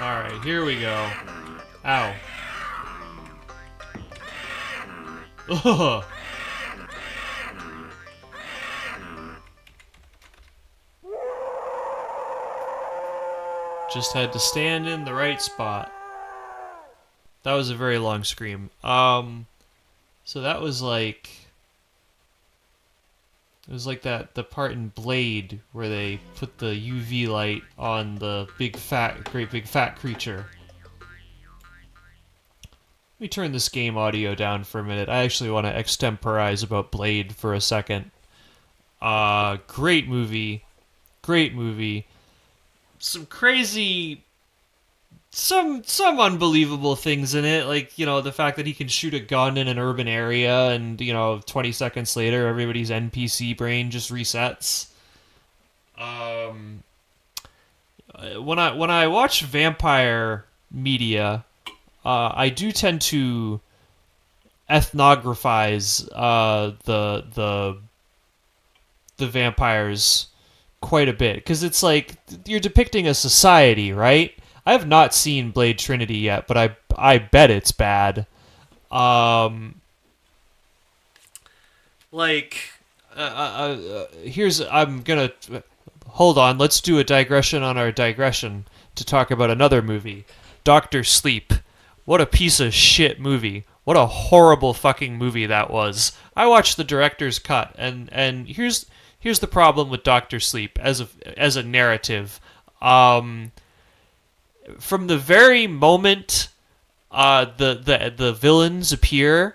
Alright, here we go. Ow. Ugh. Just had to stand in the right spot. That was a very long scream. So that was like... It was like the part in Blade where they put the UV light on the great big fat creature. Let me turn this game audio down for a minute. I actually want to extemporize about Blade for a second. Great movie. Great movie. Some crazy... Some unbelievable things in it, like, you know, the fact that he can shoot a gun in an urban area and, 20 seconds later everybody's NPC brain just resets. When I watch vampire media, I do tend to ethnographize the vampires quite a bit, because it's like you're depicting a society, right? I have not seen Blade Trinity yet, but I bet it's bad. I'm gonna hold on. Let's do a digression on our digression to talk about another movie, Doctor Sleep. What a piece of shit movie. What a horrible fucking movie that was. I watched the director's cut, and here's the problem with Doctor Sleep as a narrative. From the very moment the villains appear,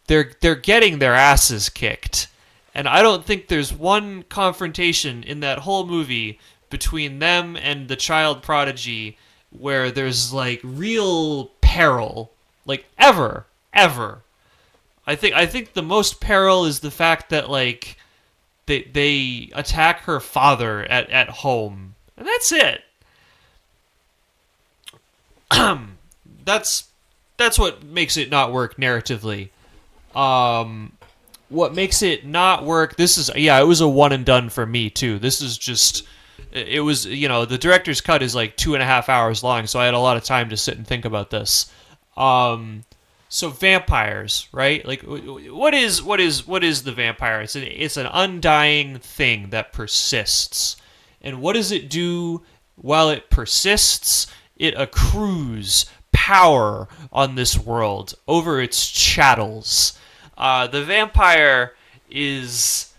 they're getting their asses kicked, and I don't think there's one confrontation in that whole movie between them and the child prodigy where there's like real peril, like ever. I think the most peril is the fact that like they attack her father at home, and that's it. That's what makes it not work narratively. What makes it not work? It was a one and done for me too. This is just, it was, the director's cut is like 2.5 hours long, so I had a lot of time to sit and think about this. So vampires, right? Like, what is the vampire? It's an undying thing that persists, and what does it do while it persists? It accrues power on this world over its chattels. The vampire is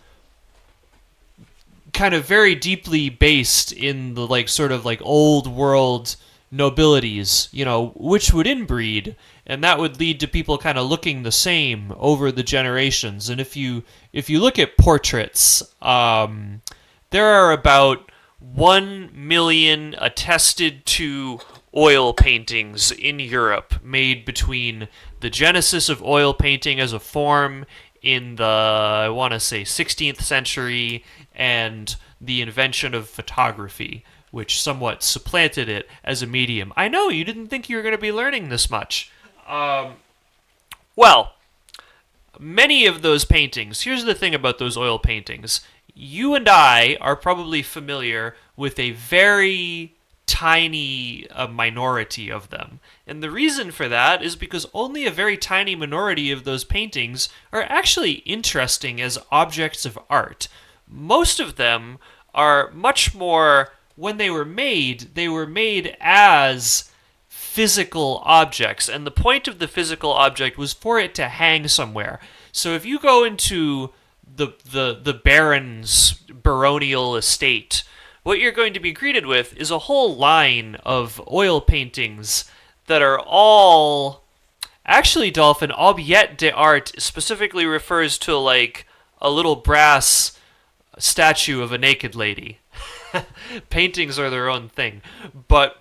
kind of very deeply based in the like sort of like old world nobilities, which would inbreed, and that would lead to people kind of looking the same over the generations. And if you look at portraits, there are about 1 million attested to oil paintings in Europe made between the genesis of oil painting as a form in the, I want to say, 16th century and the invention of photography, which somewhat supplanted it as a medium. I know, you didn't think you were going to be learning this much. Well, many of those paintings, here's the thing about those oil paintings. You and I are probably familiar with a very tiny minority of them. And the reason for that is because only a very tiny minority of those paintings are actually interesting as objects of art. Most of them are much more, when they were made as physical objects. And the point of the physical object was for it to hang somewhere. So if you go into the baron's baronial estate, what you're going to be greeted with is a whole line of oil paintings that are all... Actually, Dolphin, Objet d'Art specifically refers to, like, a little brass statue of a naked lady. Paintings are their own thing. But,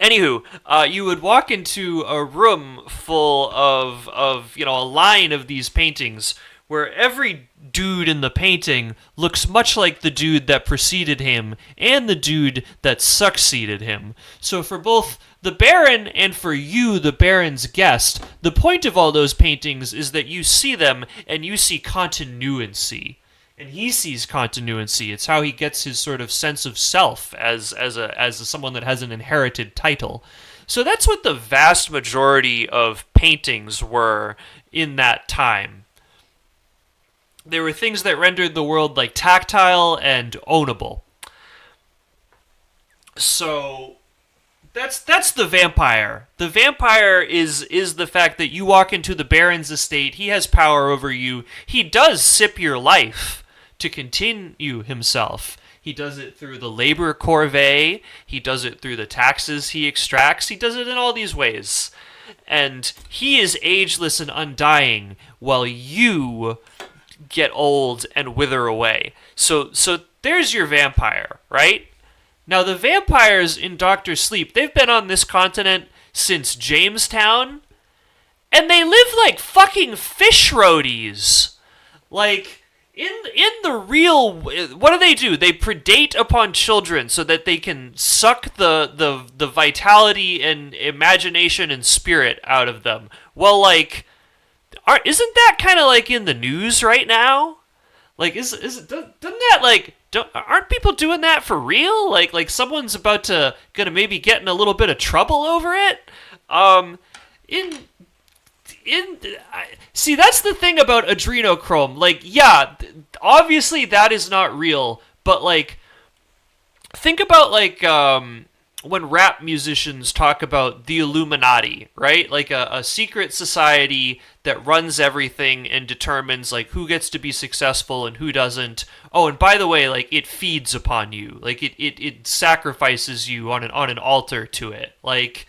anywho, you would walk into a room full of a line of these paintings where every dude in the painting looks much like the dude that preceded him and the dude that succeeded him. So for both the Baron and for you, the Baron's guest, the point of all those paintings is that you see them and you see continuity. and he sees continuity. It's how he gets his sort of sense of self as someone that has an inherited title. So that's what the vast majority of paintings were in that time. There were things that rendered the world like tactile and ownable. So that's the vampire. The vampire is the fact that you walk into the Baron's estate, he has power over you. He does sip your life to continue himself. He does it through the labor corvée, he does it through the taxes he extracts, he does it in all these ways. And he is ageless and undying while you get old and wither away. So there's your vampire, right? Now, the vampires in Doctor Sleep, they've been on this continent since Jamestown, and they live like fucking fish roadies. Like, in the real... What do? They predate upon children so that they can suck the vitality and imagination and spirit out of them. Well, like, isn't that kind of like in the news right now? Like, doesn't that, like... aren't people doing that for real? Like someone's gonna maybe get in a little bit of trouble over it. See, that's the thing about adrenochrome. Like, yeah, obviously that is not real, but like, think about like when rap musicians talk about the Illuminati, right? Like a secret society that runs everything and determines like who gets to be successful and who doesn't. Oh, and by the way, like it feeds upon you. Like it sacrifices you on an altar to it. Like,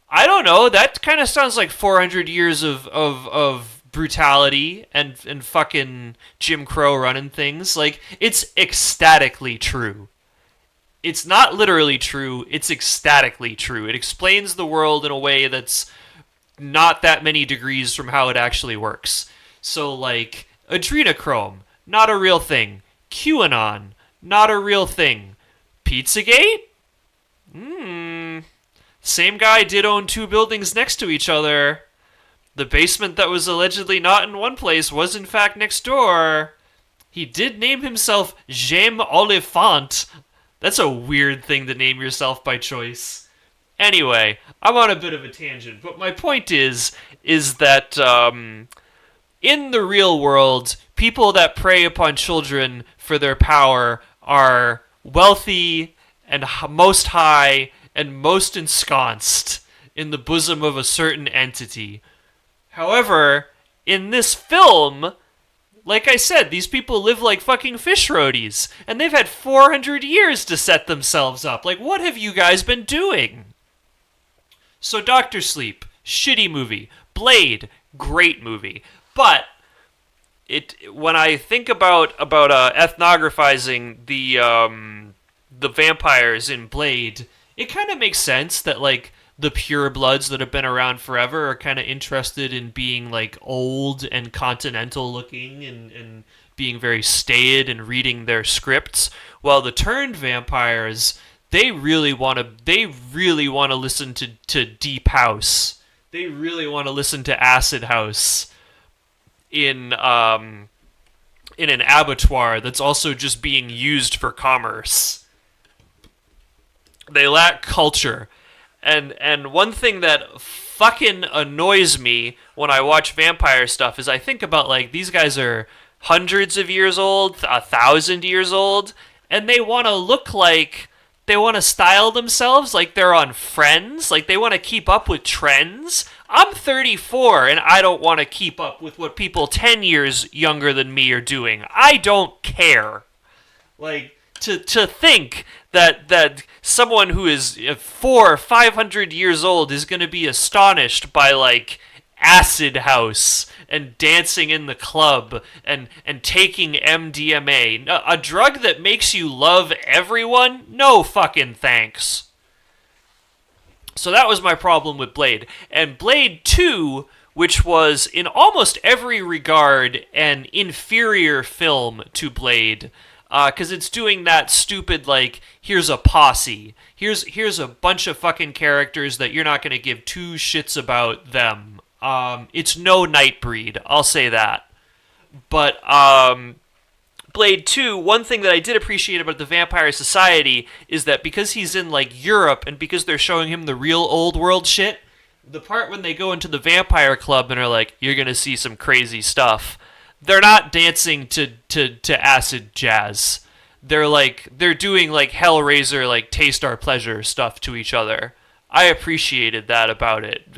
I don't know, that kind of sounds like 400 years of brutality and fucking Jim Crow running things. Like, it's ecstatically true. It's not literally true, it's ecstatically true. It explains the world in a way that's not that many degrees from how it actually works. So, like, adrenochrome, not a real thing. QAnon, not a real thing. Pizzagate? Same guy did own two buildings next to each other. The basement that was allegedly not in one place was in fact next door. He did name himself Jaime Oliphant. That's a weird thing to name yourself by choice. Anyway, I'm on a bit of a tangent, but my point is that in the real world, people that prey upon children for their power are wealthy and most high and most ensconced in the bosom of a certain entity. However, in this film, like I said, these people live like fucking fish roadies, and they've had 400 years to set themselves up. Like, what have you guys been doing? So, Doctor Sleep, shitty movie. Blade, great movie. But when I think about ethnographizing the vampires in Blade, it kind of makes sense that like the purebloods that have been around forever are kind of interested in being like old and continental looking and being very staid and reading their scripts, while the turned vampires, they really want to listen to deep house. They really want to listen to acid house in an abattoir that's also just being used for commerce. They lack culture. And one thing that fucking annoys me when I watch vampire stuff is I think about, like, these guys are hundreds of years old, 1,000 years old, and they want to look like, they want to style themselves like they're on Friends, like they want to keep up with trends. I'm 34 and I don't want to keep up with what people 10 years younger than me are doing. I don't care. Like, to think that someone who is 400 or 500 years old is going to be astonished by, like, acid house and dancing in the club and taking MDMA, a drug that makes you love everyone? No fucking thanks. So that was my problem with Blade. And Blade 2, which was in almost every regard an inferior film to Blade, because it's doing that stupid, like, here's a posse. Here's a bunch of fucking characters that you're not going to give two shits about them. It's no Nightbreed, I'll say that. But Blade 2, one thing that I did appreciate about the Vampire Society is that because he's in like Europe and because they're showing him the real old world shit, the part when they go into the Vampire Club and are like, you're gonna see some crazy stuff, they're not dancing to acid jazz. They're doing like Hellraiser, like taste our pleasure stuff to each other. I appreciated that about it.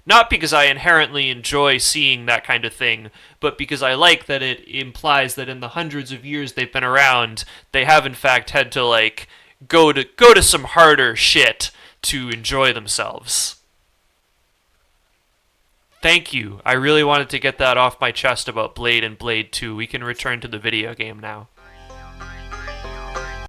Not because I inherently enjoy seeing that kind of thing, but because I like that it implies that in the hundreds of years they've been around, they have in fact had to like go to some harder shit to enjoy themselves. Thank you. I really wanted to get that off my chest about Blade and Blade 2. We can return to the video game now.